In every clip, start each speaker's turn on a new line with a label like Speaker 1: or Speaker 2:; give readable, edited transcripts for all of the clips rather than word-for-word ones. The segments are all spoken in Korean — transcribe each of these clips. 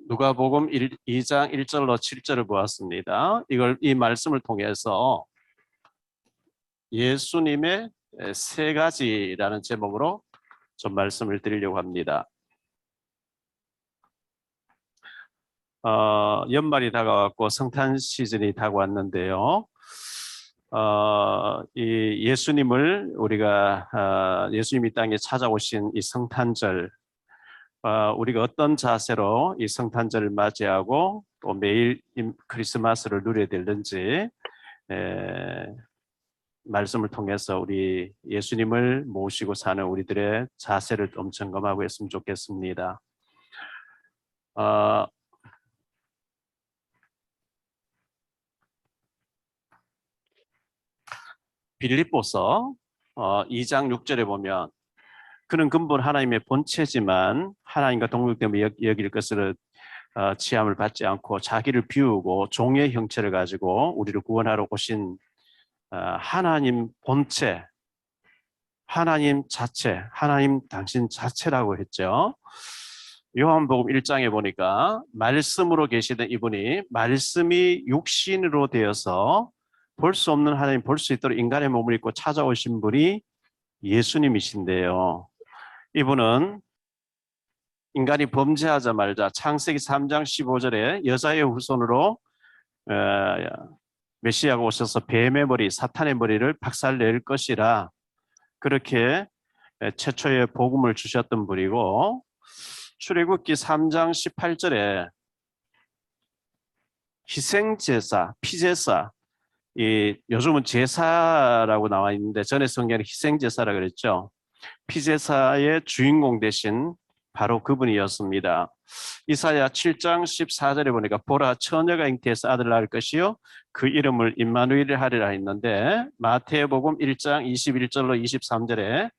Speaker 1: 누가복음 2장 1절로 7절을 보았습니다. 이 말씀을 통해서 예수님의 세 가지라는 제목으로 좀 말씀을 드리려고 합니다. 연말이 다가왔고 성탄 시즌이 다가왔는데요. 이 예수님을 우리가 예수님이 땅에 찾아오신 이 성탄절, 우리가 어떤 자세로 이 성탄절을 맞이하고 또 매일 크리스마스를 누려야 되는지 말씀을 통해서 우리 예수님을 모시고 사는 우리들의 자세를 좀 점검하고 했으면 좋겠습니다. 빌립보서 2장 6절에 보면 그는 근본 하나님의 본체지만 하나님과 동등됨을 여길 것을 취함을 받지 않고 자기를 비우고 종의 형체를 가지고 우리를 구원하러 오신 하나님 본체, 하나님 자체, 하나님 당신 자체라고 했죠. 요한복음 1장에 보니까 말씀으로 계시던 이분이 말씀이 육신으로 되어서 볼 수 없는 하나님 볼 수 있도록 인간의 몸을 입고 찾아오신 분이 예수님이신데요. 이분은 인간이 범죄하자마자 창세기 3장 15절에 여자의 후손으로 메시아가 오셔서 뱀의 머리, 사탄의 머리를 박살낼 것이라 그렇게 최초의 복음을 주셨던 분이고, 출애굽기 3장 18절에 희생제사, 피제사, 요즘은 제사라고 나와 있는데 전에 성경에 희생제사라고 그랬죠. 피제사의 주인공 되신 바로 그분이었습니다. 이사야 7장 14절에 보니까 보라 처녀가 잉태해서 아들을 낳을 것이요 그 이름을 임마누엘 하리라 했는데 마태복음 1장 21절로 23절에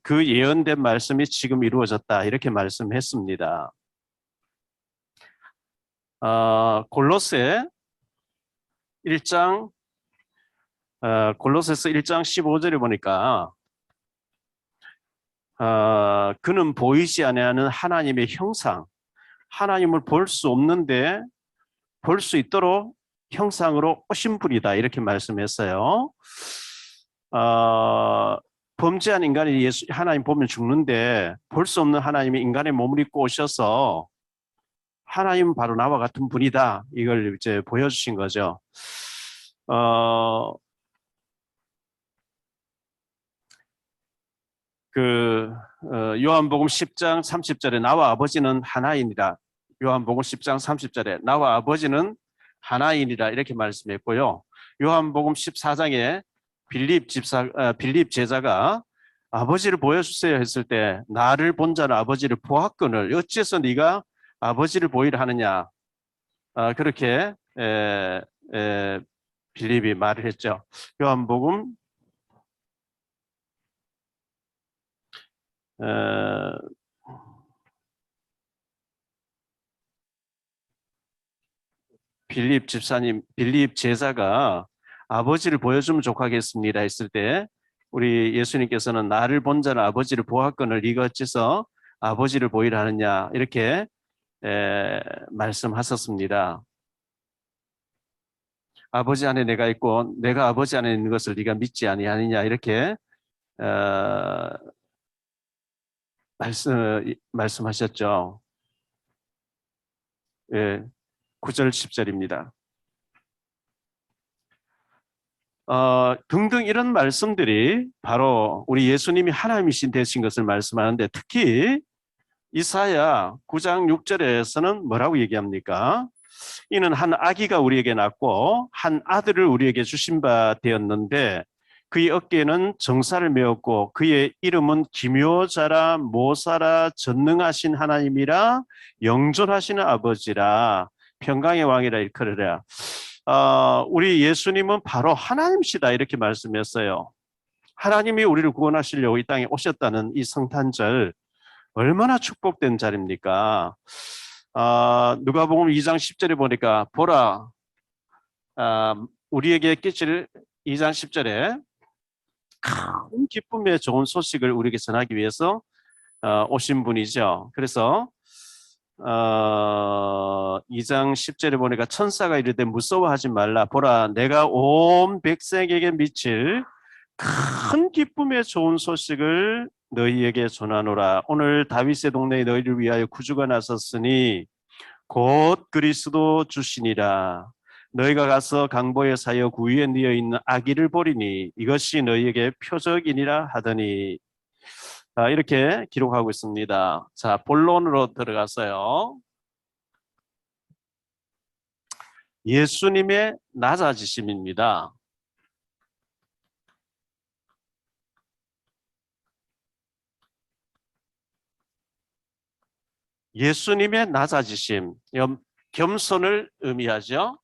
Speaker 1: 그 예언된 말씀이 지금 이루어졌다 이렇게 말씀했습니다. 골로새서 1장 15절에 보니까 그는 보이지 아니하는 하나님의 형상, 하나님을 볼 수 없는데 볼 수 있도록 형상으로 오신 분이다 이렇게 말씀했어요. 범죄한 인간이 하나님 보면 죽는데 볼 수 없는 하나님이 인간의 몸을 입고 오셔서 하나님은 바로 나와 같은 분이다 이걸 이제 보여주신 거죠. 요한복음 10장 30절에 나와 아버지는 하나이니라. 요한복음 10장 30절에 나와 아버지는 하나이니라 이렇게 말씀했고요. 요한복음 14장에 빌립 제자가 아버지를 보여주세요 했을 때 나를 본 자는 아버지를 보았거늘 어째서 네가 아버지를 보이려 하느냐 그렇게 빌립이 말을 했죠. 요한복음 빌립 제자가 아버지를 보여주면 족하겠습니다 했을 때 우리 예수님께서는 나를 본 자는 아버지를 보았거늘 네가 어째서 아버지를 보이려 하느냐 이렇게 말씀하셨습니다. 아버지 안에 내가 있고 내가 아버지 안에 있는 것을 네가 믿지 아니하느냐 이렇게 말씀하셨죠. 9절 10절입니다. 등등 이런 말씀들이 바로 우리 예수님이 하나님이신 되신 것을 말씀하는데 특히 이사야 9장 6절에서는 뭐라고 얘기합니까? 이는 한 아기가 우리에게 낳고 한 아들을 우리에게 주신 바 되었는데 그의 어깨에는 정사를 메었고 그의 이름은 기묘자라 모사라 전능하신 하나님이라 영존하시는 아버지라 평강의 왕이라 일컬으라. 우리 예수님은 바로 하나님이시다 이렇게 말씀했어요. 하나님이 우리를 구원하시려고 이 땅에 오셨다는 이 성탄절 얼마나 축복된 자리입니까? 누가복음 2장 10절에 보니까 보라 우리에게 끼칠 2장 10절에 큰 기쁨의 좋은 소식을 우리에게 전하기 위해서 오신 분이죠. 그래서 2장 10절에 보니까 천사가 이르되 무서워하지 말라. 보라, 내가 온 백성에게 미칠 큰 기쁨의 좋은 소식을 너희에게 전하노라. 오늘 다윗의 동네에 너희를 위하여 구주가 나섰으니 곧 그리스도 주시니라. 너희가 가서 강보에 사여 구유에 뉘어 있는 아기를 보리니 이것이 너희에게 표적이니라 하더니, 이렇게 기록하고 있습니다. 자, 본론으로 들어가서요. 예수님의 낮아지심입니다. 예수님의 낮아지심, 겸손을 의미하죠.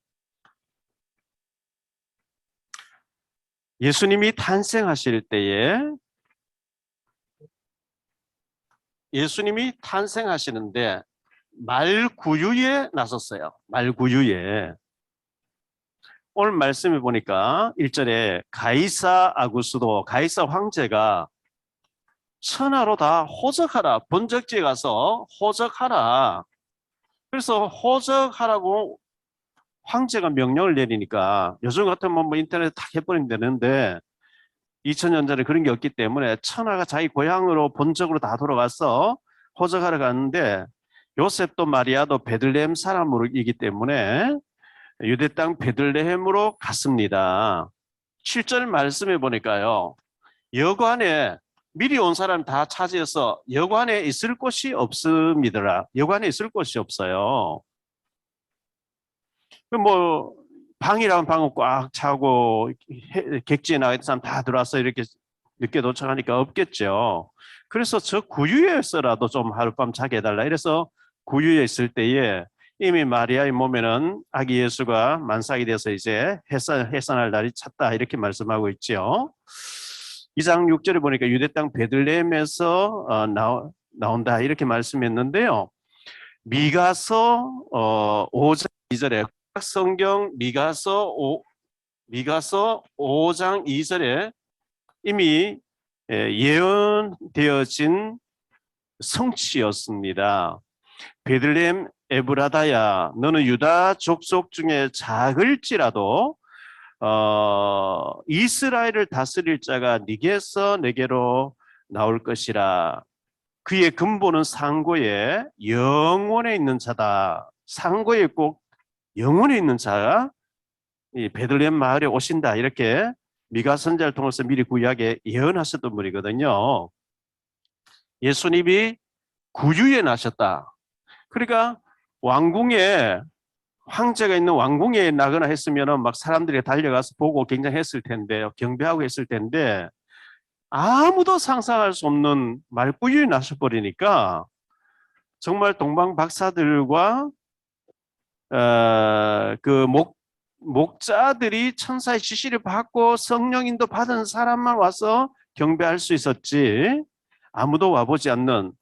Speaker 1: 예수님이 탄생하실 때에 예수님이 탄생하시는데 말구유에 나섰어요. 말구유에. 오늘 말씀해 보니까 1절에 가이사 아구스도, 가이사 황제가 천하로 다 호적하라. 본적지에 가서 호적하라. 그래서 호적하라고 황제가 명령을 내리니까 요즘 같으면 뭐 인터넷 다 해버리면 되는데 2000년 전에 그런 게 없기 때문에 천하가 자기 고향으로 본적으로 다 돌아가서 호적하러 갔는데, 요셉도 마리아도 베들레헴 사람이기 때문에 유대 땅 베들레헴으로 갔습니다. 7절 말씀해 보니까요, 여관에 미리 온 사람 다 차지해서 여관에 있을 곳이 없습니다. 여관에 있을 곳이 없어요. 뭐 방이라면 방은 꽉 차고 객지에 나가 있는 사람 다 들어와서 이렇게 늦게 도착하니까 없겠죠. 그래서 저 구유에서라도 좀 하룻밤 자게 해달라. 이래서 구유에 있을 때에 이미 마리아의 몸에는 아기 예수가 만삭이 돼서 이제 해산할 날이 찼다, 이렇게 말씀하고 있죠. 2장 6절에 보니까 유대 땅 베들레헴에서 나온다, 이렇게 말씀했는데요. 미가서 5장 2절에 성경 미가서 5장 2절에 이미 예언되어진 성취였습니다. 베들레헴 에브라다야, 너는 유다 족속 중에 작을지라도 이스라엘을 다스릴 자가 네게서 내게로 나올 것이라. 그의 근본은 상고에 영원에 있는 자다. 상고에 꼭 영원에 있는 자가 이 베들레헴 마을에 오신다, 이렇게 미가 선지자를 통해서 미리 구약에 예언하셨던 분이거든요. 예수님이 구유에 나셨다. 그러니까 왕궁에, 황제가 있는 왕궁에 나거나 했으면 막 사람들이 달려가서 보고 굉장했을 텐데, 경배하고 했을 텐데, 아무도 상상할 수 없는 말구유에 나셔버리니까 정말 동방 박사들과 그 목자들이 천사의 지시를 받고 성령인도 받은 사람만 와서 경배할 수 있었지, 아무도 와보지 않는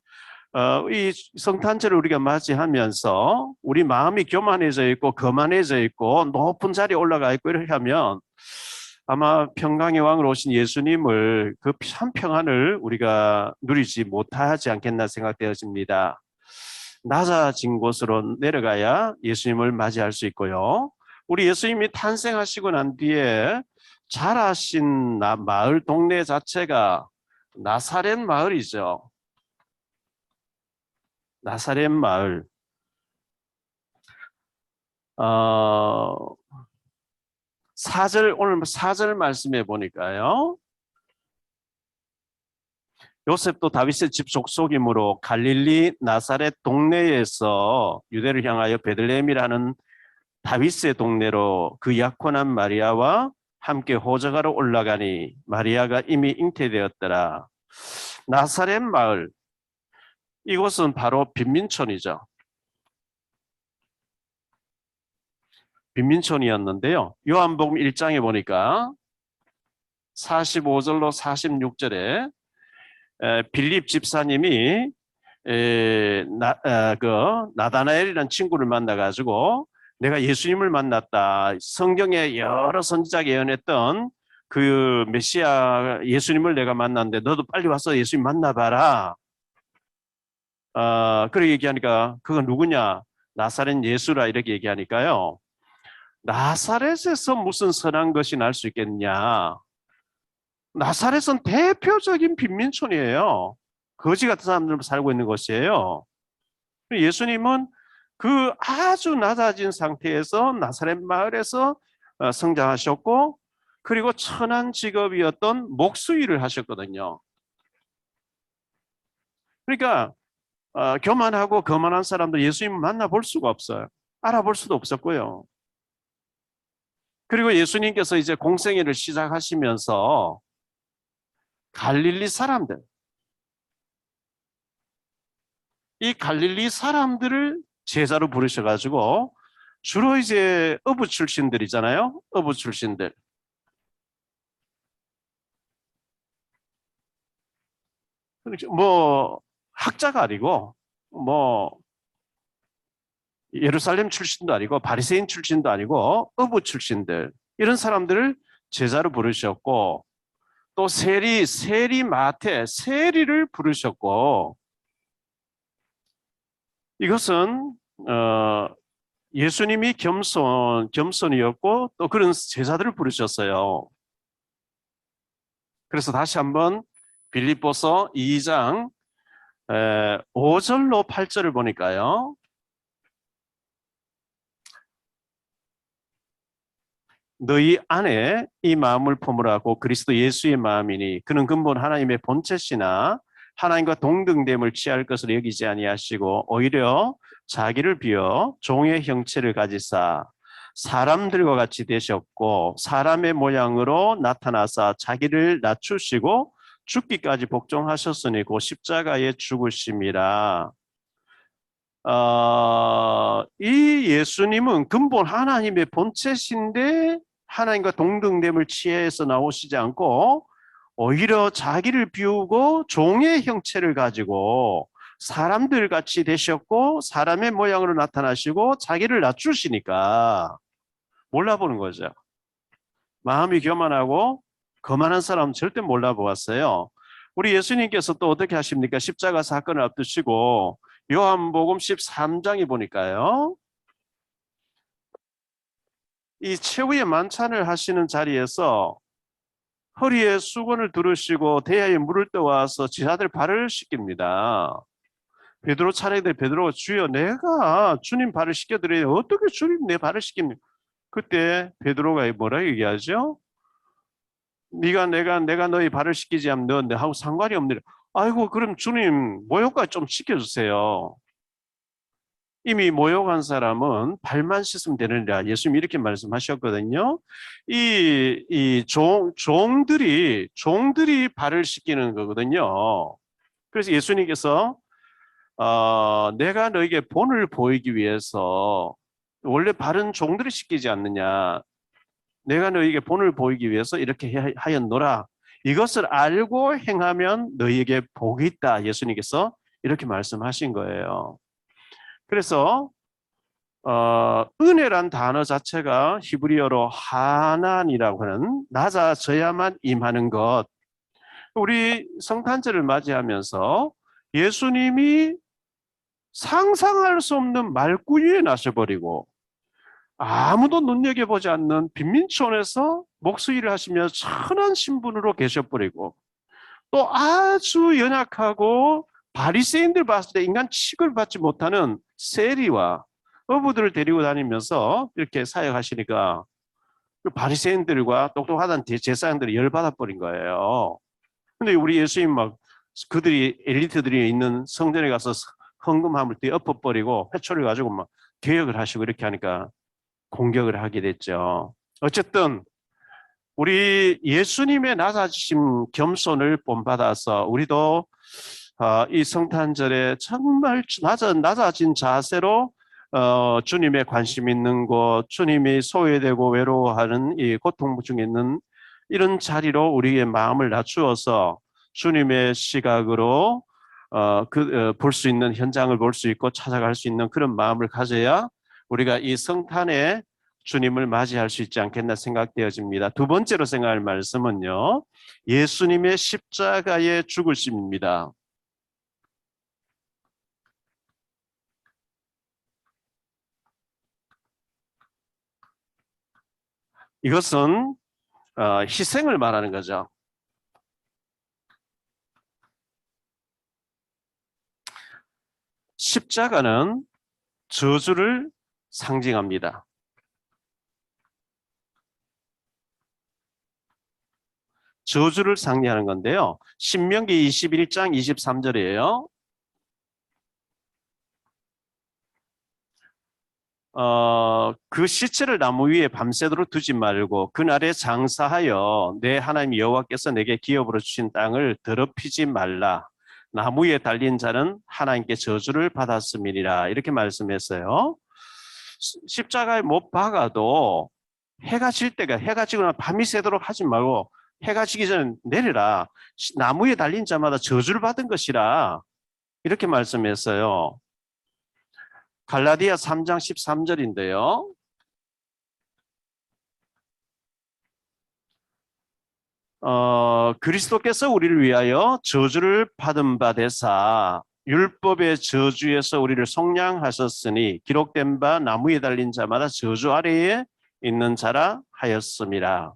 Speaker 1: 이 성탄절을 우리가 맞이하면서 우리 마음이 교만해져 있고 거만해져 있고 높은 자리에 올라가 있고 이렇게 하면 아마 평강의 왕으로 오신 예수님을, 그 참 평안을 우리가 누리지 못하지 않겠나 생각되어집니다. 낮아진 곳으로 내려가야 예수님을 맞이할 수 있고요. 우리 예수님이 탄생하시고 난 뒤에 자라신 마을 동네 자체가 나사렛 마을이죠. 나사렛 마을. 오늘 4절 말씀해 보니까요, 요셉도 다윗의 집 족속이므로 갈릴리 나사렛 동네에서 유대를 향하여 베들레헴이라는 다윗의 동네로 그 약혼한 마리아와 함께 호적하러 올라가니 마리아가 이미 잉태되었더라. 나사렛 마을, 이곳은 바로 빈민촌이죠. 빈민촌이었는데요. 요한복음 1장에 보니까 45절로 46절에 빌립 집사님이 나다나엘이라는 친구를 만나가지고 내가 예수님을 만났다. 성경에 여러 선지자가 예언했던 그 메시아 예수님을 내가 만났는데 너도 빨리 와서 예수님 만나봐라. 그렇게 얘기하니까 그건 누구냐? 나사렛 예수라 이렇게 얘기하니까요. 나사렛에서 무슨 선한 것이 날 수 있겠냐? 나사렛은 대표적인 빈민촌이에요. 거지 같은 사람들 살고 있는 곳이에요. 예수님은 그 아주 낮아진 상태에서 나사렛 마을에서 성장하셨고, 그리고 천한 직업이었던 목수일을 하셨거든요. 그러니까 교만하고 거만한 사람들 예수님을 만나볼 수가 없어요. 알아볼 수도 없었고요. 그리고 예수님께서 이제 공생애를 시작하시면서 갈릴리 사람들, 이 갈릴리 사람들을 제자로 부르셔가지고 주로 이제 어부 출신들이잖아요. 어부 출신들. 뭐 학자가 아니고 뭐 예루살렘 출신도 아니고 바리새인 출신도 아니고 어부 출신들, 이런 사람들을 제자로 부르셨고, 또 세리 마태 세리를 부르셨고, 이것은 예수님이 겸손이었고 또 그런 제자들을 부르셨어요. 그래서 다시 한번 빌립보서 2장 5절로 8절을 보니까요. 너희 안에 이 마음을 품으라고 그리스도 예수의 마음이니 그는 근본 하나님의 본체시나 하나님과 동등됨을 취할 것을 여기지 아니하시고 오히려 자기를 비어 종의 형체를 가지사 사람들과 같이 되셨고 사람의 모양으로 나타나사 자기를 낮추시고 죽기까지 복종하셨으니 곧 십자가에 죽으심이라. 이 예수님은 근본 하나님의 본체신데 하나님과 동등됨을 취해서 나오시지 않고 오히려 자기를 비우고 종의 형체를 가지고 사람들 같이 되셨고 사람의 모양으로 나타나시고 자기를 낮추시니까 몰라보는 거죠. 마음이 교만하고 거만한 사람은 절대 몰라보았어요. 우리 예수님께서 또 어떻게 하십니까? 십자가 사건을 앞두시고 요한복음 13장에 보니까요. 이 최후의 만찬을 하시는 자리에서 허리에 수건을 두르시고 대야에 물을 떠와서 제자들 발을 씻깁니다. 베드로 차례인데 베드로가 주여 내가 주님 발을 씻겨드려요. 어떻게 주님 내 발을 씻깁니까? 그때 베드로가 뭐라 얘기하죠? 내가 너희 발을 씻기지 않으면 너 내하고 상관이 없느라. 아이고 그럼 주님 모욕까지 좀 씻겨주세요. 이미 모욕한 사람은 발만 씻으면 되느니라. 예수님이 이렇게 말씀하셨거든요. 종들이 발을 씻기는 거거든요. 그래서 예수님께서 내가 너에게 본을 보이기 위해서, 원래 발은 종들이 씻기지 않느냐, 내가 너에게 본을 보이기 위해서 이렇게 하였노라. 이것을 알고 행하면 너희에게 복이 있다. 예수님께서 이렇게 말씀하신 거예요. 그래서 은혜란 단어 자체가 히브리어로 하난이라고 하는 낮아져야만 임하는 것. 우리 성탄절을 맞이하면서 예수님이 상상할 수 없는 말구유에 나셔버리고 아무도 눈여겨보지 않는 빈민촌에서 목수일을 하시며 천한 신분으로 계셔버리고 또 아주 연약하고 바리새인들 봤을 때 인간 취급을 받지 못하는 세리와 어부들을 데리고 다니면서 이렇게 사역하시니까 그 바리새인들과 똑똑하다는 제사장들이 열받아 버린 거예요. 근데 우리 예수님 막 그들이 엘리트들이 있는 성전에 가서 헌금함을 엎어버리고 회초를 가지고 막 개혁을 하시고 이렇게 하니까 공격을 하게 됐죠. 어쨌든 우리 예수님의 낮아지심 겸손을 본받아서 우리도 이 성탄절에 정말 낮아진 자세로 주님의 관심 있는 곳, 주님이 소외되고 외로워하는 이 고통 중에 있는 이런 자리로 우리의 마음을 낮추어서 주님의 시각으로 볼 수 있는 현장을 볼 수 있고 찾아갈 수 있는 그런 마음을 가져야 우리가 이 성탄에 주님을 맞이할 수 있지 않겠나 생각되어집니다. 두 번째로 생각할 말씀은요, 예수님의 십자가의 죽으심입니다. 이것은 희생을 말하는 거죠. 십자가는 저주를 상징합니다. 저주를 상징하는 건데요. 신명기 21장 23절이에요. 그 시체를 나무 위에 밤새도록 두지 말고 그날에 장사하여 내 하나님 여호와께서 내게 기업으로 주신 땅을 더럽히지 말라. 나무 위에 달린 자는 하나님께 저주를 받았음이니라. 이렇게 말씀했어요. 십자가에 못 박아도 해가 질 때가 해가 지거나 밤이 새도록 하지 말고 해가 지기 전에 내리라. 나무에 달린 자마다 저주를 받은 것이라. 이렇게 말씀했어요. 갈라디아 3장 13절인데요. 그리스도께서 우리를 위하여 저주를 받은 바 되사 율법의 저주에서 우리를 속량하셨으니 기록된 바 나무에 달린 자마다 저주 아래에 있는 자라 하였음이라.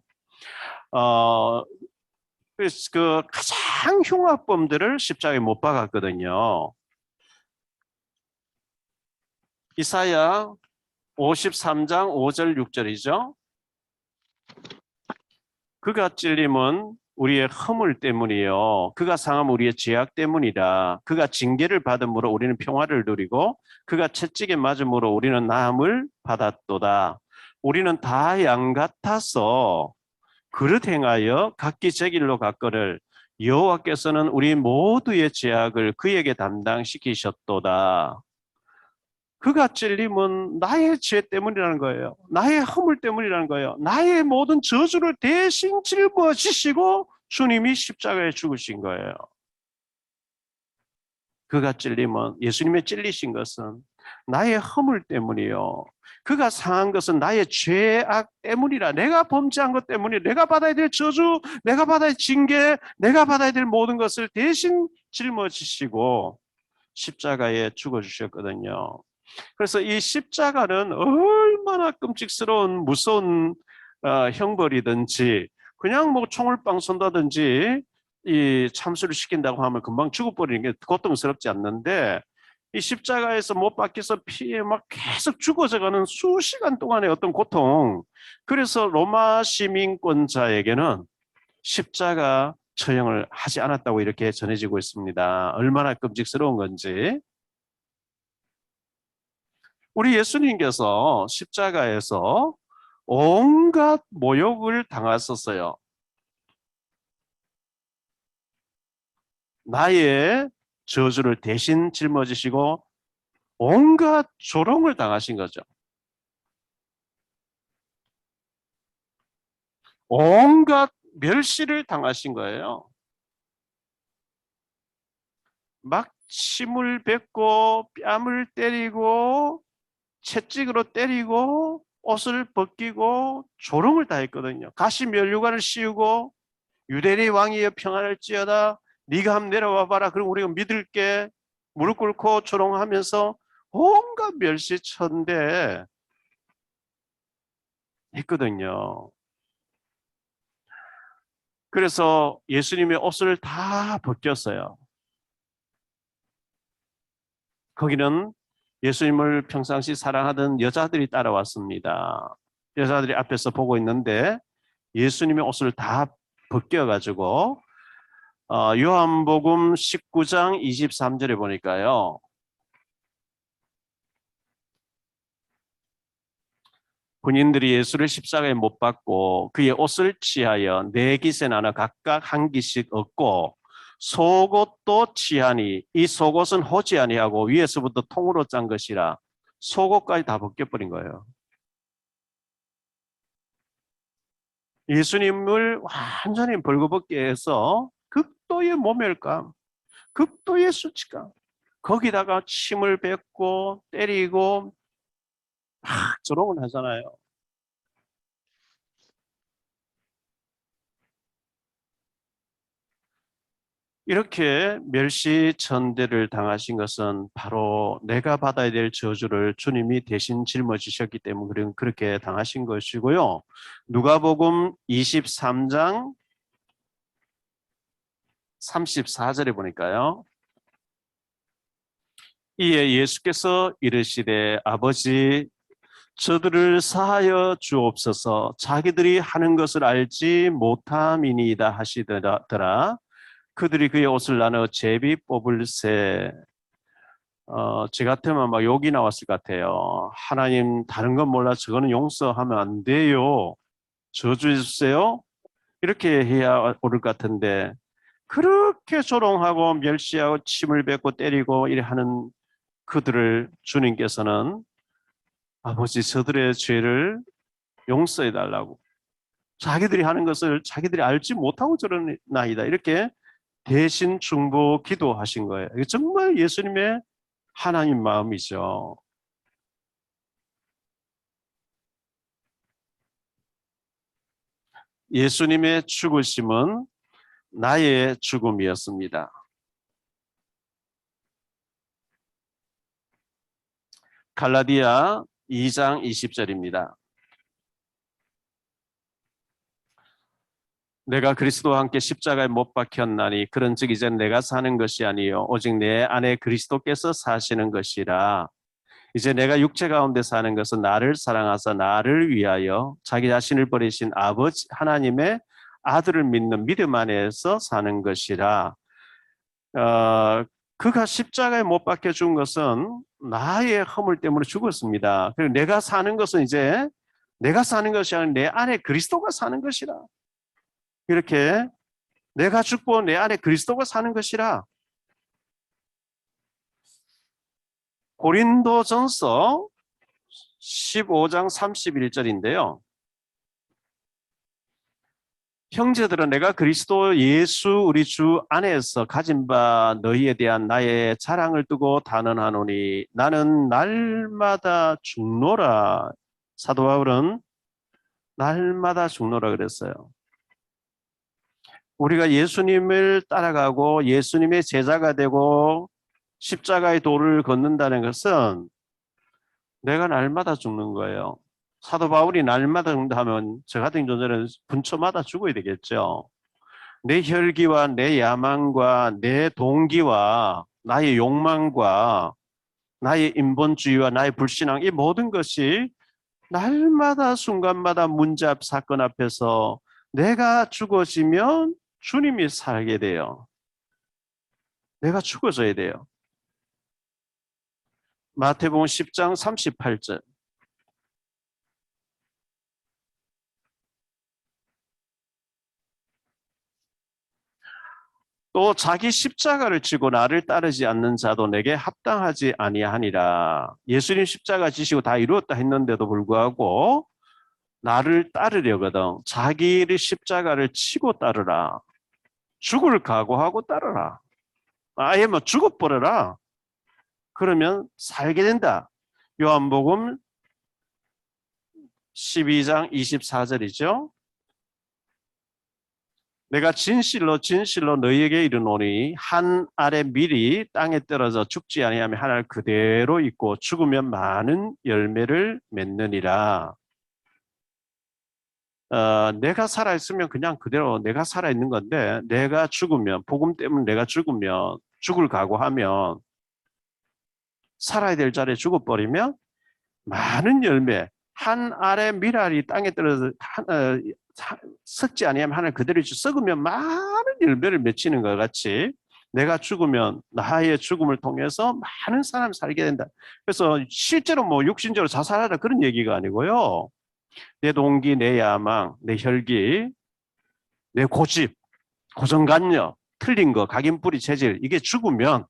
Speaker 1: 그 가장 흉악범들을 십자가에 못 박았거든요. 이사야 53장 5절 6절이죠. 그가 찔림은 우리의 허물 때문이요. 그가 상함 우리의 죄악 때문이라. 그가 징계를 받음으로 우리는 평화를 누리고 그가 채찍에 맞음으로 우리는 나음을 받았도다. 우리는 다 양 같아서 그릇 행하여 각기 제 길로 갔거늘 여호와께서는 우리 모두의 죄악을 그에게 담당시키셨도다. 그가 찔림은 나의 죄 때문이라는 거예요. 나의 허물 때문이라는 거예요. 나의 모든 저주를 대신 짊어지시고 주님이 십자가에 죽으신 거예요. 그가 찔림은 예수님의 찔리신 것은 나의 허물 때문이요. 그가 상한 것은 나의 죄악 때문이라. 내가 범죄한 것 때문에 내가 받아야 될 저주, 내가 받아야 할 징계, 내가 받아야 될 모든 것을 대신 짊어지시고 십자가에 죽어주셨거든요. 그래서 이 십자가는 얼마나 끔찍스러운 무서운 형벌이든지 그냥 뭐 총을 빵 쏜다든지 이 참수를 시킨다고 하면 금방 죽어버리는 게 고통스럽지 않는데 이 십자가에서 못 박혀서 피에 막 계속 죽어져가는 수시간 동안의 어떤 고통. 그래서 로마 시민권자에게는 십자가 처형을 하지 않았다고 이렇게 전해지고 있습니다. 얼마나 끔찍스러운 건지. 우리 예수님께서 십자가에서 온갖 모욕을 당하셨어요. 나의 저주를 대신 짊어지시고 온갖 조롱을 당하신 거죠. 온갖 멸시를 당하신 거예요. 막 침을 뱉고 뺨을 때리고 채찍으로 때리고 옷을 벗기고 조롱을 다했거든요. 가시 면류관을 씌우고 유대인의 왕이여 평안할지어다. 네가 한번 내려와 봐라. 그럼 우리가 믿을게. 무릎 꿇고 조롱하면서 온갖 멸시천대 했거든요. 그래서 예수님의 옷을 다 벗겼어요. 거기는 예수님을 평상시 사랑하던 여자들이 따라왔습니다. 여자들이 앞에서 보고 있는데 예수님의 옷을 다 벗겨가지고 요한복음 19장 23절에 보니까요. 군인들이 예수를 십자가에 못 박고 그의 옷을 취하여 네 깃에 나눠 각각 한 깃씩 얻고 속옷도 취하니 이 속옷은 호지 아니하고 위에서부터 통으로 짠 것이라 속옷까지 다 벗겨버린 거예요. 예수님을 완전히 벌거벗게 해서 극도의 모멸감, 극도의 수치감, 거기다가 침을 뱉고 때리고 막 조롱을 하잖아요. 이렇게 멸시천대를 당하신 것은 바로 내가 받아야 될 저주를 주님이 대신 짊어지셨기 때문에 그렇게 당하신 것이고요. 누가복음 23장 34절에 보니까요. 이에 예수께서 이르시되 아버지 저들을 사하여 주옵소서 자기들이 하는 것을 알지 못함이니이다 하시더라. 그들이 그의 옷을 나눠 제비 뽑을새. 저 같으면 막 욕이 나왔을 것 같아요. 하나님 다른 건 몰라 저거는 용서하면 안 돼요. 저주해 주세요. 이렇게 해야 옳을 것 같은데 그렇게 조롱하고 멸시하고 침을 뱉고 때리고 이래 하는 그들을 주님께서는 아버지 저들의 죄를 용서해 달라고 자기들이 하는 것을 자기들이 알지 못하고 저러나이다 이렇게 대신 중보 기도하신 거예요. 이게 정말 예수님의 하나님 마음이죠. 예수님의 죽으심은 나의 죽음이었습니다. 갈라디아 2장 20절입니다. 내가 그리스도와 함께 십자가에 못 박혔나니 그런즉 이제 내가 사는 것이 아니요 오직 내 안에 그리스도께서 사시는 것이라. 이제 내가 육체 가운데 사는 것은 나를 사랑하사 나를 위하여 자기 자신을 버리신 아버지 하나님의 아들을 믿는 믿음 안에서 사는 것이라. 그가 십자가에 못 박혀 죽은 것은 나의 허물 때문에 죽었습니다. 그리고 내가 사는 것은 이제 내가 사는 것이 아니라 내 안에 그리스도가 사는 것이라. 이렇게 내가 죽고 내 안에 그리스도가 사는 것이라. 고린도전서 15장 31절인데요. 형제들은 내가 그리스도 예수 우리 주 안에서 가진 바 너희에 대한 나의 자랑을 두고 단언하노니 나는 날마다 죽노라. 사도 바울은 날마다 죽노라 그랬어요. 우리가 예수님을 따라가고 예수님의 제자가 되고 십자가의 도를 걷는다는 것은 내가 날마다 죽는 거예요. 사도 바울이 날마다 죽는다면 저 같은 존재는 분초마다 죽어야 되겠죠. 내 혈기와 내 야망과 내 동기와 나의 욕망과 나의 인본주의와 나의 불신앙 이 모든 것이 날마다 순간마다 문제 앞 사건 앞에서 내가 죽어지면 주님이 살게 돼요. 내가 죽어져야 돼요. 마태복음 10장 38절. 또 자기 십자가를 지고 나를 따르지 않는 자도 내게 합당하지 아니하니라. 예수님 십자가 지시고 다 이루었다 했는데도 불구하고 나를 따르려거든 자기를 십자가를 치고 따르라. 죽을 각오하고 따르라. 아예 뭐 죽어버려라. 그러면 살게 된다. 요한복음 12장 24절이죠. 내가 진실로 진실로 너희에게 이르노니 한 알의 밀이 땅에 떨어져 죽지 아니하면 한 알 그대로 있고 죽으면 많은 열매를 맺느니라. 내가 살아있으면 그냥 그대로 내가 살아있는 건데 내가 죽으면 복음 때문에 내가 죽으면 죽을 각오하면 살아야 될 자리에 죽어버리면 많은 열매 한 알의 밀알이 땅에 떨어져 썩지 아니하면 하늘 그대로 썩으면 많은 열매를 맺히는 것 같이 내가 죽으면 나의 죽음을 통해서 많은 사람이 살게 된다. 그래서 실제로 뭐 육신적으로 자살하라 그런 얘기가 아니고요. 내 동기, 내 야망, 내 혈기, 내 고집, 고정관념, 틀린 거, 각인뿌리 체질 이게 죽으면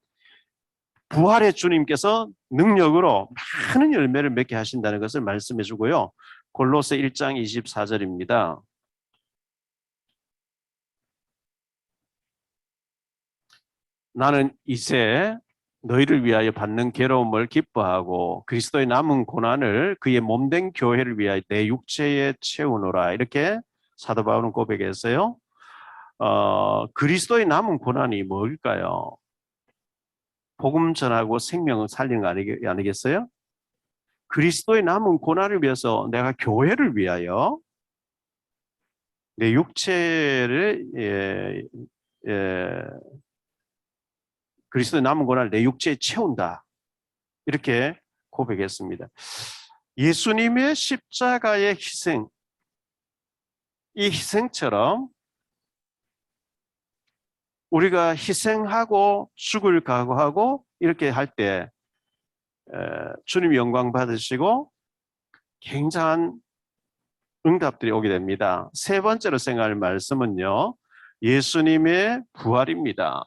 Speaker 1: 부활의 주님께서 능력으로 많은 열매를 맺게 하신다는 것을 말씀해 주고요. 골로새 1장 24절입니다. 나는 이제 너희를 위하여 받는 괴로움을 기뻐하고 그리스도의 남은 고난을 그의 몸된 교회를 위하여 내 육체에 채우노라. 이렇게 사도 바울은 고백했어요. 그리스도의 남은 고난이 뭘까요? 복음 전하고 생명을 살리는 거 아니겠어요? 그리스도의 남은 고난을 위해서 내가 교회를 위하여 내 육체를 그리스도의 남은 고난을 내 육체에 채운다. 이렇게 고백했습니다. 예수님의 십자가의 희생, 이 희생처럼 우리가 희생하고 죽을 각오하고 이렇게 할 때 주님 영광 받으시고 굉장한 응답들이 오게 됩니다. 세 번째로 생각할 말씀은요, 예수님의 부활입니다.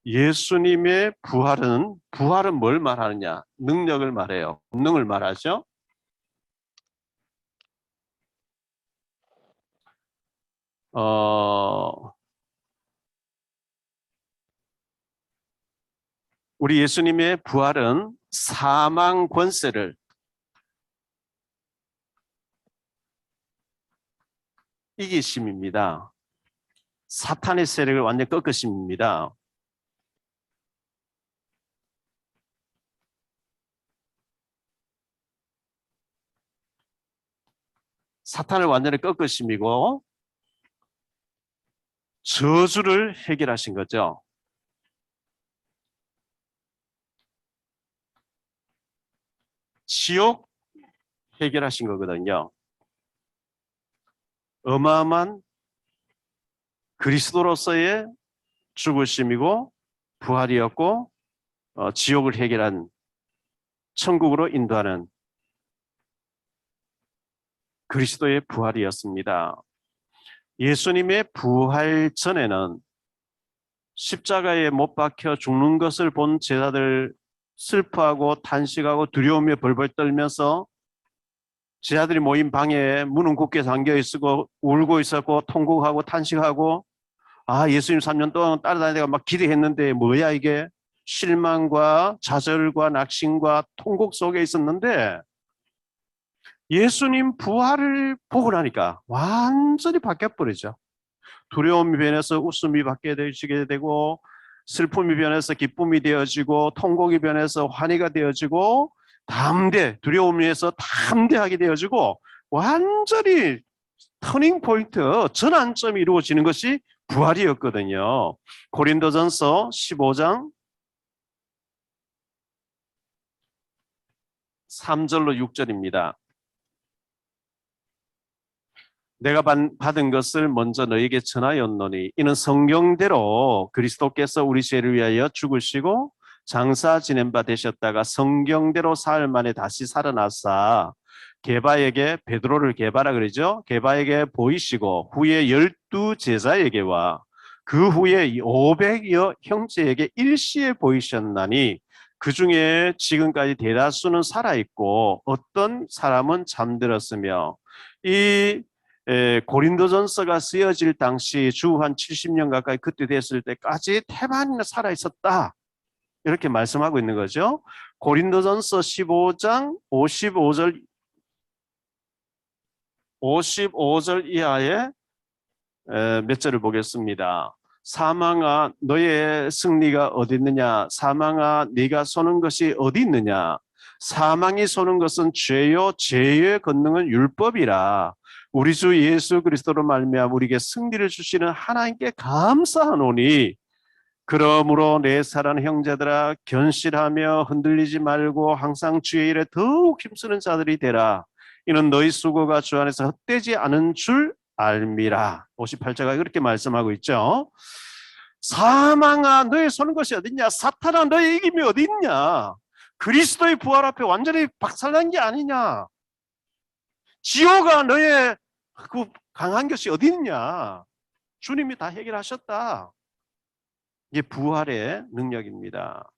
Speaker 1: 예수님의 부활은 뭘 말하느냐? 능력을 말해요. 권능을 말하죠. 우리 예수님의 부활은 사망 권세를 이기심입니다. 사탄의 세력을 완전 꺾으심입니다. 사탄을 완전히 꺾으심이고 저주를 해결하신 거죠. 지옥 해결하신 거거든요. 어마어마한 그리스도로서의 죽으심이고 부활이었고 지옥을 해결한 천국으로 인도하는 그리스도의 부활이었습니다. 예수님의 부활 전에는 십자가에 못 박혀 죽는 것을 본 제자들 슬퍼하고 탄식하고 두려움에 벌벌 떨면서 제자들이 모인 방에 문은 굳게 잠겨 있고 울고 있었고 통곡하고 탄식하고 예수님 3년 동안 따라다니다가 막 기대했는데 뭐야 이게 실망과 좌절과 낙심과 통곡 속에 있었는데 예수님 부활을 보고 나니까 완전히 바뀌어버리죠. 두려움이 변해서 웃음이 바뀌게 되고 슬픔이 변해서 기쁨이 되어지고 통곡이 변해서 환희가 되어지고 두려움에서 담대하게 되어지고 완전히 터닝 포인트, 전환점이 이루어지는 것이 부활이었거든요. 고린도전서 15장 3절로 6절입니다. 내가 받은 것을 먼저 너에게 전하였노니 이는 성경대로 그리스도께서 우리 죄를 위하여 죽으시고 장사 지낸 바 되셨다가 성경대로 사흘 만에 다시 살아나사 베드로를 게바라 그러죠. 게바에게 보이시고 후에 12제자에게와 그 후에 500여 형제에게 일시에 보이셨나니 그 중에 지금까지 대다수는 살아있고 어떤 사람은 잠들었으며 이 고린도전서가 쓰여질 당시 주 한 70년 가까이 그때 됐을 때까지 태반이나 살아있었다. 이렇게 말씀하고 있는 거죠. 고린도전서 15장 55절 이하의 몇 절을 보겠습니다. 사망아 너의 승리가 어디 있느냐? 사망아 네가 쏘는 것이 어디 있느냐? 사망이 쏘는 것은 죄요 죄의 권능은 율법이라. 우리 주 예수 그리스도로 말미암아 우리에게 승리를 주시는 하나님께 감사하노니 그러므로 내 사랑하는 형제들아 견실하며 흔들리지 말고 항상 주의 일에 더욱 힘쓰는 자들이 되라. 이는 너희 수고가 주 안에서 헛되지 않은 줄 알미라. 58절가 그렇게 말씀하고 있죠. 사망아 너의 서는 것이 어딨냐? 사탄아 너의 이김이 어디 있냐? 그리스도의 부활 앞에 완전히 박살난 게 아니냐? 지옥아 너의 그 강한 것이 어디 있냐? 주님이 다 해결하셨다. 이게 부활의 능력입니다.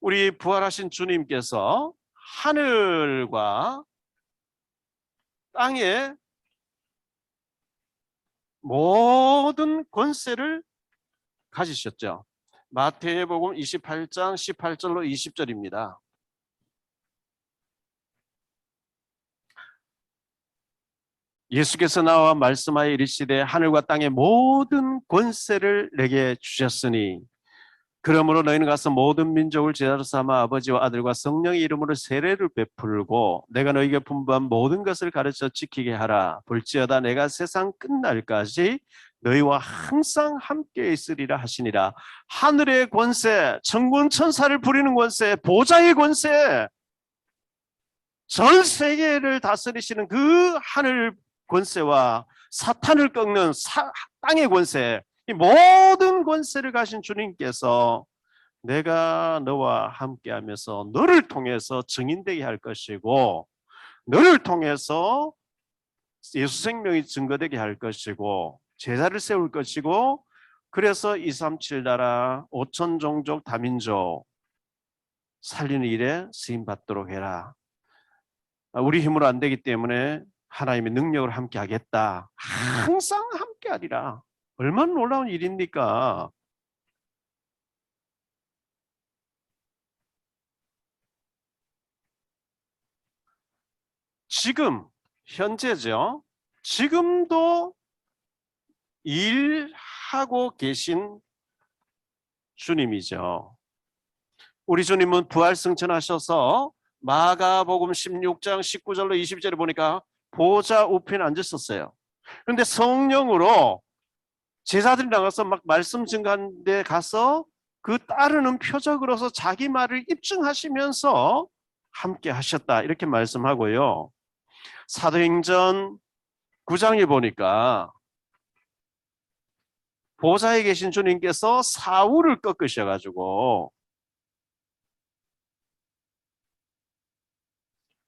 Speaker 1: 우리 부활하신 주님께서 하늘과 땅의 모든 권세를 가지셨죠. 마태복음 28장 18절로 20절입니다. 예수께서 나와 말씀하여 이르시되 하늘과 땅의 모든 권세를 내게 주셨으니 그러므로 너희는 가서 모든 민족을 제자로 삼아 아버지와 아들과 성령의 이름으로 세례를 베풀고 내가 너희에게 분부한 모든 것을 가르쳐 지키게 하라. 볼지어다 내가 세상 끝날까지 너희와 항상 함께 있으리라 하시니라. 하늘의 권세, 천군 천사를 부리는 권세, 보좌의 권세, 전 세계를 다스리시는 그 하늘 권세와 사탄을 꺾는 땅의 권세, 이 모든 권세를 가신 주님께서 내가 너와 함께하면서 너를 통해서 증인되게 할 것이고 너를 통해서 예수 생명이 증거되게 할 것이고 제자를 세울 것이고 그래서 237 나라 5천 종족 다민족 살리는 일에 쓰임받도록 해라. 우리 힘으로 안 되기 때문에 하나님의 능력을 함께 하겠다. 항상 함께 하리라. 얼마나 놀라운 일입니까? 지금 현재죠. 지금도 일하고 계신 주님이죠. 우리 주님은 부활승천하셔서 마가복음 16장 19절로 20절에 보니까 보좌 우편에 앉으셨어요. 그런데 성령으로 제자들이 나가서 막 말씀 증가하는 데 가서 그 따르는 표적으로서 자기 말을 입증하시면서 함께 하셨다 이렇게 말씀하고요. 사도행전 9장에 보니까 보좌에 계신 주님께서 사울을 꺾으셔가지고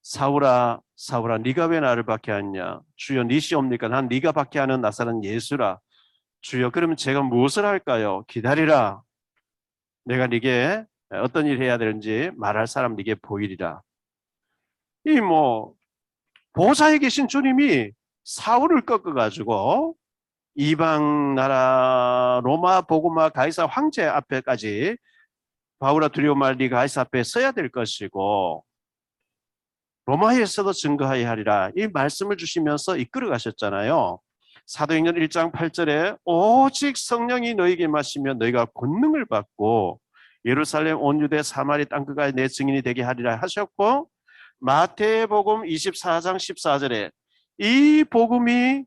Speaker 1: 사울아 사울아 네가 왜 나를 박해하냐 주여 니시옵니까 난 네가 박해하는 나사렛 예수라 주여 그러면 제가 무엇을 할까요? 기다리라 내가 네게 어떤 일 해야 되는지 말할 사람 네게 보이리라. 이 보좌에 계신 주님이 사울을 꺾어가지고 이방 나라 로마 보고마 가이사 황제 앞에까지 바울아 두려워 말리 가이사 앞에 서야 될 것이고 로마에서도 증거하여야 하리라 이 말씀을 주시면서 이끌어 가셨잖아요. 사도행전 1장 8절에 오직 성령이 너희에게 마시며 너희가 권능을 받고 예루살렘 온 유대 사마리 땅끝까지 내 증인이 되게 하리라 하셨고 마태복음 24장 14절에 이 복음이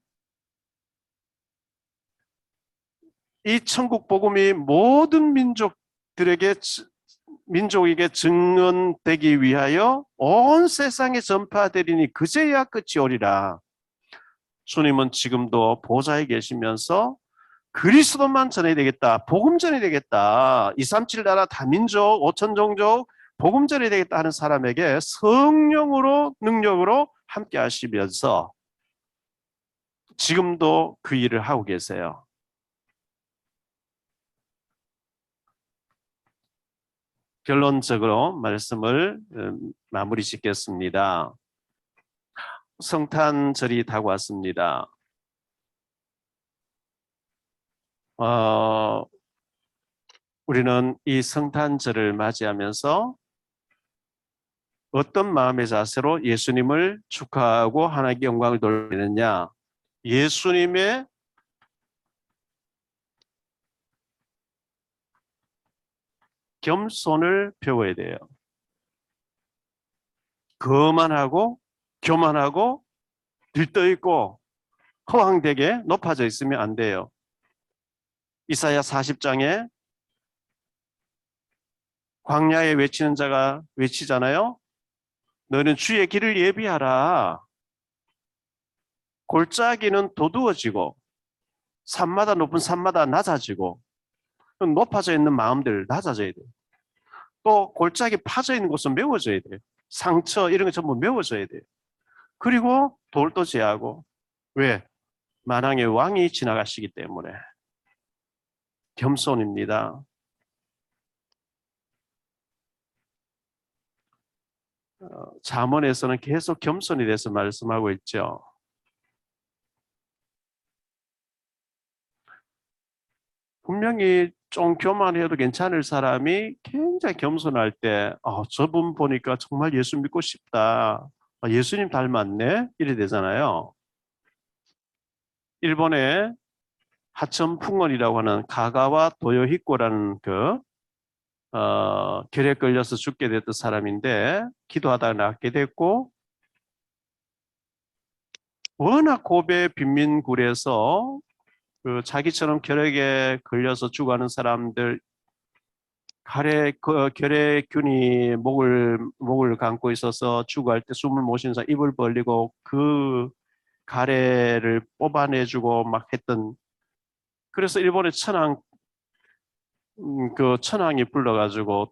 Speaker 1: 이 천국 복음이 모든 민족에게 증언되기 위하여 온 세상에 전파되리니 그제야 끝이 오리라. 주님은 지금도 보좌에 계시면서 그리스도만 전해야 되겠다. 복음 전해야 되겠다. 237 나라 다민족 5천 종족 복음 전해야 되겠다 하는 사람에게 성령으로 능력으로 함께 하시면서 지금도 그 일을 하고 계세요. 결론적으로 말씀을 마무리 짓겠습니다. 성탄절이 다가왔습니다. 우리는 이 성탄절을 맞이하면서 어떤 마음의 자세로 예수님을 축하하고 하나님께 영광을 돌리느냐? 예수님의 겸손을 배워야 돼요. 거만하고 교만하고 들떠있고 허황되게 높아져 있으면 안 돼요. 이사야 40장에 광야에 외치는 자가 외치잖아요. 너는 주의 길을 예비하라. 골짜기는 도두어지고 산마다 높은 산마다 낮아지고 높아져 있는 마음들 낮아져야 돼요. 또 골짜기 파져 있는 곳은 메워져야 돼요. 상처 이런 거 전부 메워져야 돼요. 그리고 돌도 제하고 왜? 만왕의 왕이 지나가시기 때문에 겸손입니다. 잠언에서는 계속 겸손에 대해서 말씀하고 있죠. 분명히 좀 교만해도 괜찮을 사람이 굉장히 겸손할 때 저분 보니까 정말 예수 믿고 싶다. 예수님 닮았네? 이래 되잖아요. 일본의 하천풍원이라고 하는 가가와 도요히코라는 결에 걸려서 죽게 됐던 사람인데 기도하다가 낫게 됐고 워낙 고베 빈민굴에서 자기처럼 결핵에 걸려서 죽어가는 사람들 결핵균이 목을 감고 있어서 죽어갈 때 숨을 못 쉬면서 입을 벌리고 그 가래를 뽑아내주고 막 했던 그래서 일본의 천황이 불러가지고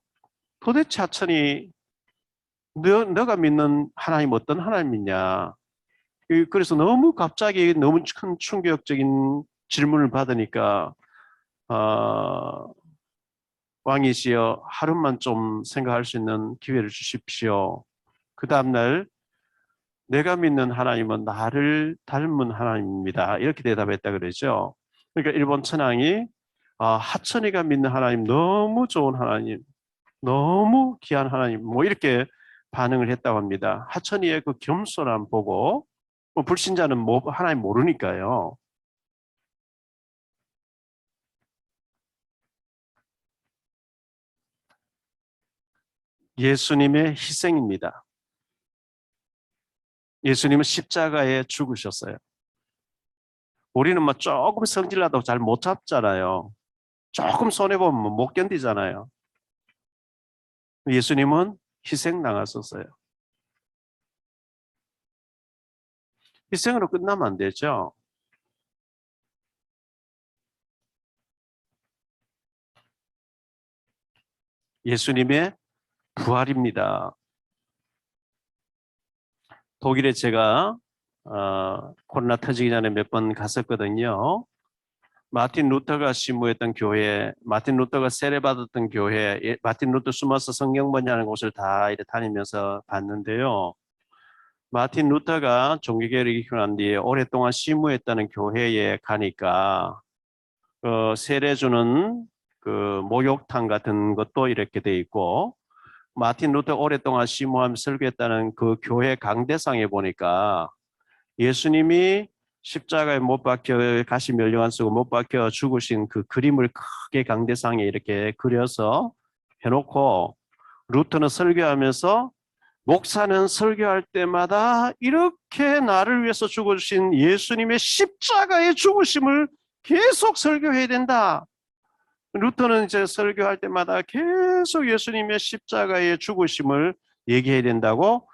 Speaker 1: 도대체 하천이 너가 믿는 하나님 어떤 하나님 믿냐 그래서 너무 갑자기 너무 큰 충격적인 질문을 받으니까 왕이시여 하루만 좀 생각할 수 있는 기회를 주십시오. 그 다음날 내가 믿는 하나님은 나를 닮은 하나님입니다. 이렇게 대답했다 그러죠. 그러니까 일본 천황이 하천이가 믿는 하나님 너무 좋은 하나님, 너무 귀한 하나님 뭐 이렇게 반응을 했다고 합니다. 하천이의 그 겸손함 보고 불신자는 하나님 모르니까요. 예수님의 희생입니다. 예수님은 십자가에 죽으셨어요. 우리는 뭐 조금 성질나도 잘 못 잡잖아요. 조금 손해보면 못 견디잖아요. 예수님은 희생 당하셨어요. 희생으로 끝나면 안 되죠. 예수님의 부활입니다. 독일에 제가 코로나 터지기 전에 몇 번 갔었거든요. 마틴 루터가 심무했던 교회, 마틴 루터가 세례받았던 교회, 마틴 루터 숨어서 성경 번역하는 곳을 다 이렇게 다니면서 봤는데요. 마틴 루터가 종교개혁을 일으키고 뒤에 오랫동안 심무했다는 교회에 가니까 세례 주는 목욕탕 같은 것도 이렇게 돼 있고 마틴 루터 오랫동안 심무하며 설교했다는 그 교회 강대상에 보니까 예수님이 십자가에 못 박혀 가시 멸류관 쓰고 못 박혀 죽으신 그 그림을 크게 강대상에 이렇게 그려서 해놓고 루터는 설교하면서 목사는 설교할 때마다 이렇게 나를 위해서 죽으신 예수님의 십자가의 죽으심을 계속 설교해야 된다. 루터는 이제 설교할 때마다 계속 예수님의 십자가의 죽으심을 얘기해야 된다고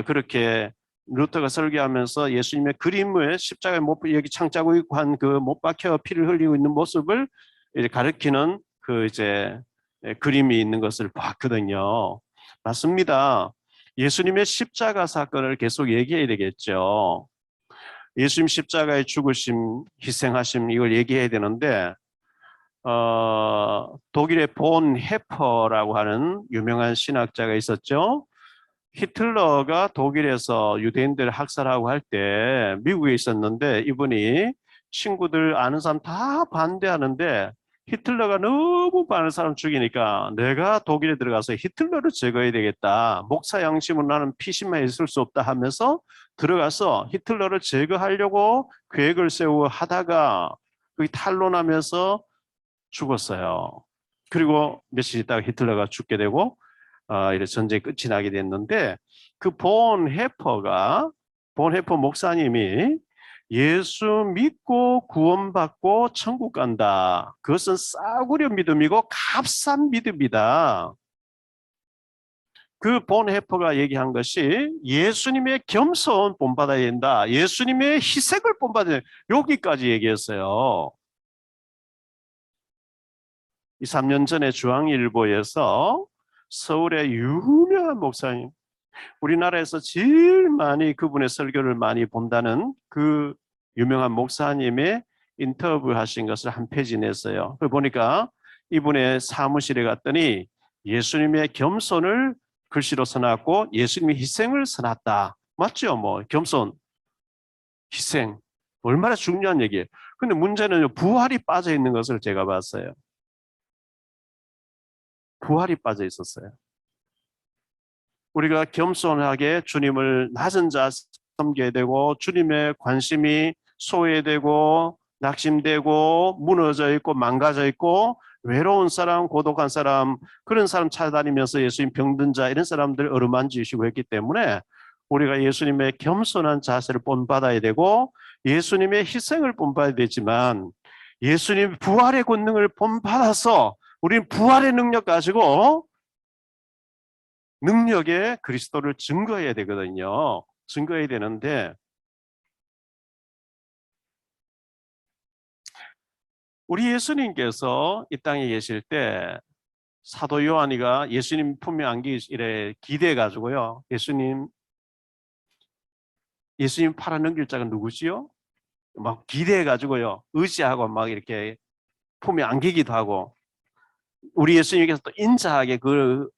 Speaker 1: 그렇게 루터가 설교하면서 예수님의 그림을 십자가에 여기 창자고 있고 한 그 못 박혀 피를 흘리고 있는 모습을 이제 가리키는 이제 그림이 있는 것을 봤거든요. 맞습니다. 예수님의 십자가 사건을 계속 얘기해야 되겠죠. 예수님 십자가의 죽으심, 희생하심 이걸 얘기해야 되는데 독일의 본 헤퍼라고 하는 유명한 신학자가 있었죠. 히틀러가 독일에서 유대인들 학살하고 할 때 미국에 있었는데 이분이 친구들 아는 사람 다 반대하는데 히틀러가 너무 많은 사람 죽이니까 내가 독일에 들어가서 히틀러를 제거해야 되겠다. 목사 양심은 나는 피신만 있을 수 없다 하면서 들어가서 히틀러를 제거하려고 계획을 세우고 하다가 그게 탄로나면서 죽었어요. 그리고 며칠 있다가 히틀러가 죽게 되고 이래 전쟁이 끝이 나게 됐는데 그 본 해퍼 목사님이 예수 믿고 구원받고 천국 간다. 그것은 싸구려 믿음이고 값싼 믿음이다. 그 본 해퍼가 얘기한 것이 예수님의 겸손 본받아야 된다. 예수님의 희생을 본받아야 된다. 여기까지 얘기했어요. 2, 3년 전에 중앙일보에서 서울의 유명한 목사님, 우리나라에서 제일 많이 그분의 설교를 많이 본다는 그 유명한 목사님의 인터뷰하신 것을 한 페이지 냈어요. 그 보니까 이분의 사무실에 갔더니 예수님의 겸손을 글씨로 써놨고 예수님의 희생을 써놨다. 맞죠? 뭐 겸손, 희생 얼마나 중요한 얘기예요. 근데 문제는 부활이 빠져 있는 것을 제가 봤어요. 부활이 빠져 있었어요. 우리가 겸손하게 주님을 낮은 자 섬겨야 되고 주님의 관심이 소외되고 낙심되고 무너져 있고 망가져 있고 외로운 사람, 고독한 사람, 그런 사람 찾아다니면서 예수님 병든 자 이런 사람들 어루만지시고 했기 때문에 우리가 예수님의 겸손한 자세를 본받아야 되고 예수님의 희생을 본받아야 되지만 예수님 부활의 권능을 본받아서 우리는 부활의 능력 가지고 능력의 그리스도를 증거해야 되거든요. 증거해야 되는데 우리 예수님께서 이 땅에 계실 때 사도 요한이가 예수님 품에 안기 이래 기대해 가지고요. 예수님 팔아넘길 자가 누구지요? 막 기대해 가지고요. 의지하고 막 이렇게 품에 안기기도 하고 우리 예수님께서 또 인자하게 그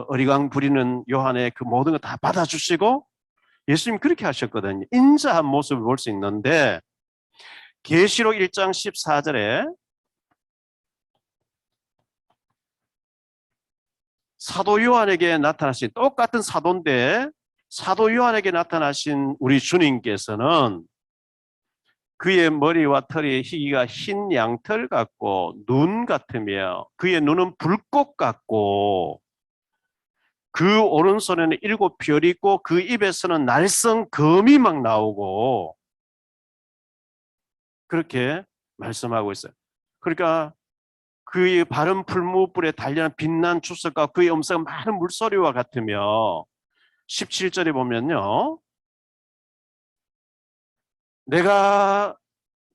Speaker 1: 어리광 부리는 요한의 그 모든 걸 다 받아주시고 예수님 그렇게 하셨거든요. 인자한 모습을 볼 수 있는데 계시록 1장 14절에 사도 요한에게 나타나신 똑같은 사도인데 사도 요한에게 나타나신 우리 주님께서는 그의 머리와 털이 희기가 흰 양털 같고 눈 같으며 그의 눈은 불꽃 같고 그 오른손에는 7별이 있고 그 입에서는 날성 검이 막 나오고 그렇게 말씀하고 있어요. 그러니까 그의 바른 풀무불에 달려는 빛난 주석과 그의 음성은 많은 물소리와 같으며 17절에 보면요. 내가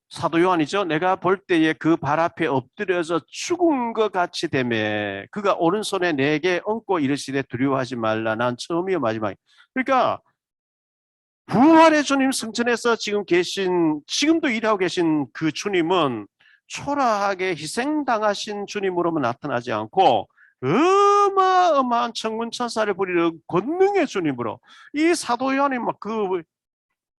Speaker 1: 사도 요한이죠. 내가 볼 때에 그 발 앞에 엎드려서 죽은 것 같이 되매 그가 오른손에 내게 얹고 이르시되 두려워하지 말라. 난 처음이요 마지막이야. 그러니까 부활의 주님 승천해서 지금도 일하고 계신 그 주님은 초라하게 희생당하신 주님으로만 나타나지 않고 어마어마한 천군천사를 부리는 권능의 주님으로 이 사도 요한이 막 그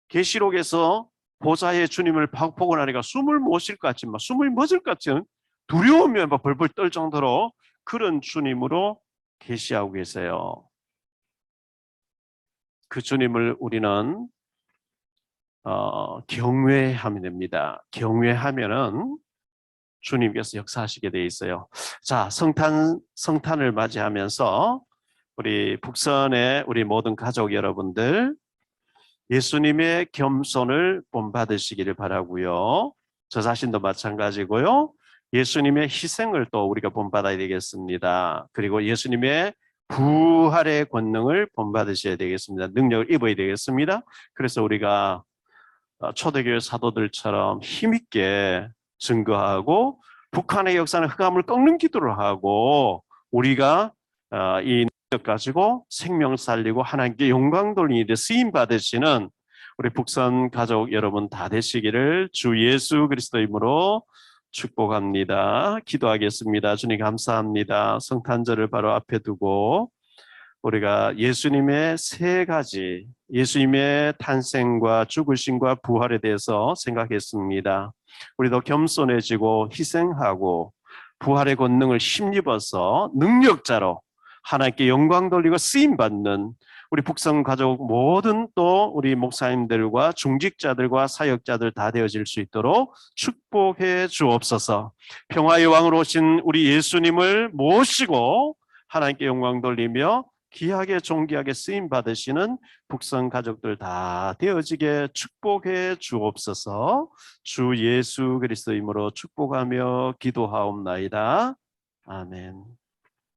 Speaker 1: 계시록에서 보좌의 주님을 보고 나니까 숨을 못 쉴 것 같지만 숨을 멎을 것 같은 두려움이 막 벌벌 떨 정도로 그런 주님으로 계시하고 계세요. 그 주님을 우리는 경외하면 됩니다. 경외하면은 주님께서 역사하시게 돼 있어요. 자, 성탄을 맞이하면서 우리 북선의 우리 모든 가족 여러분들 예수님의 겸손을 본받으시기를 바라고요. 저 자신도 마찬가지고요. 예수님의 희생을 또 우리가 본받아야 되겠습니다. 그리고 예수님의 부활의 권능을 본받으셔야 되겠습니다. 능력을 입어야 되겠습니다. 그래서 우리가 초대교회 사도들처럼 힘있게 증거하고 북한의 역사는 흑암을 꺾는 기도를 하고 우리가 이 능력 가지고 생명 살리고 하나님께 영광 돌리는 일에 쓰임 받으시는 우리 북선 가족 여러분 다 되시기를 주 예수 그리스도 이름으로 축복합니다. 기도하겠습니다. 주님 감사합니다. 성탄절을 바로 앞에 두고 우리가 예수님의 세 가지 예수님의 탄생과 죽으심과 부활에 대해서 생각했습니다. 우리도 겸손해지고 희생하고 부활의 권능을 힘입어서 능력자로 하나님께 영광 돌리고 쓰임받는 우리 북성 가족 모든 또 우리 목사님들과 중직자들과 사역자들 다 되어질 수 있도록 축복해 주옵소서. 평화의 왕으로 오신 우리 예수님을 모시고 하나님께 영광 돌리며 귀하게 존귀하게 쓰임 받으시는 북성 가족들 다 되어지게 축복해 주옵소서. 주 예수 그리스도 이름으로 축복하며 기도하옵나이다. 아멘.